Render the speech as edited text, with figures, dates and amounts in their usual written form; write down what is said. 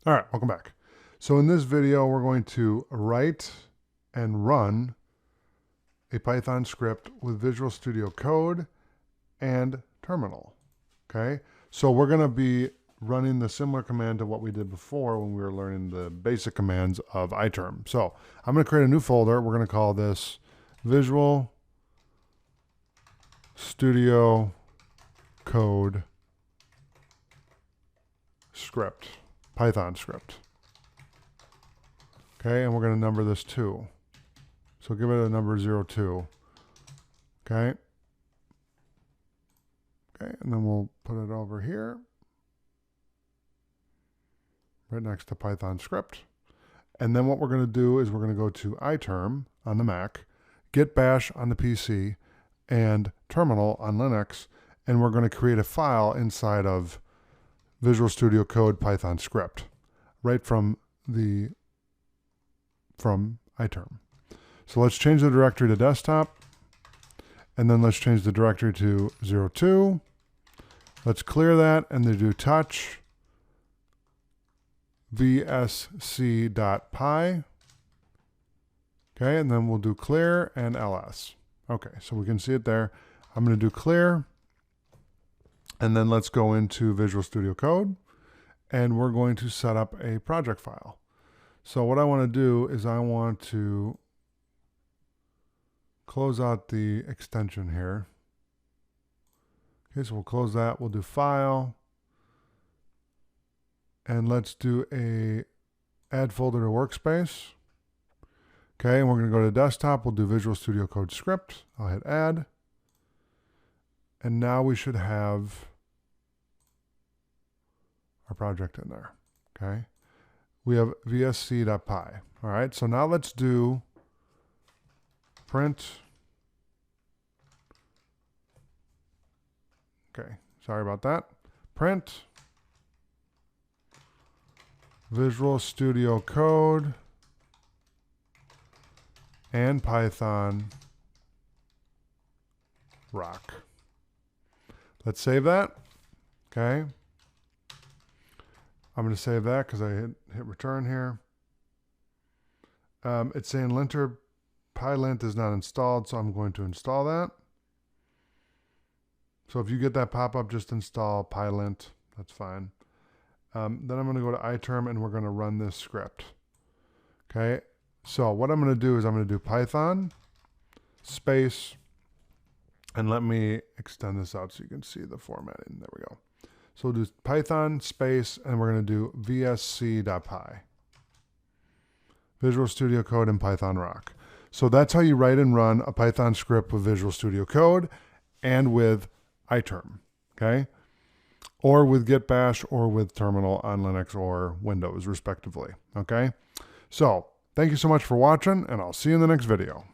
All right, welcome back. So in this video, we're going to write and run a Python script with Visual Studio Code and Terminal, okay? So we're gonna be running the similar command to what we did before when we were learning the basic commands of iTerm. So I'm gonna create a new folder. We're gonna call this Visual Studio Code script, Python script. Okay, and we're going to number this 2. So give it a number 02. Okay. Okay, and then we'll put it over here, right next to Python script. And then what we're going to do is we're going to go to iTerm on the Mac, GitBash on the PC, and Terminal on Linux, and we're going to create a file inside of Visual Studio Code Python script, right from iTerm. So let's change the directory to desktop, and then let's change the directory to 02. Let's clear that and then do touch vsc.py. Okay, and then we'll do clear and ls. Okay, so we can see it there. I'm going to do clear, and then let's go into Visual Studio Code, and we're going to set up a project file. So what I want to do is I want to close out the extension here. Okay, so we'll close that. We'll do File, and let's do a Add Folder to Workspace. Okay, and we're going to go to Desktop. We'll do Visual Studio Code Script. I'll hit Add, and now we should have our project in there. Okay. We have vsc.py. All right, so now let's do print. Okay, sorry about that. Print Visual Studio Code and Python rock. Let's save that. Okay. I'm going to save that because I hit return here. It's saying linter pylint is not installed, so I'm going to install that. So if you get that pop-up, just install pylint. That's fine. Then I'm going to go to iTerm, and we're going to run this script. Okay. So what I'm going to do is I'm going to do Python space, and let me extend this out so you can see the formatting. There we go. So we'll do Python space, and we're going to do vsc.py. Visual Studio Code and Python rock. So that's how you write and run a Python script with Visual Studio Code and with iTerm, okay? Or with GitBash or with Terminal on Linux or Windows, respectively, okay? So thank you so much for watching, and I'll see you in the next video.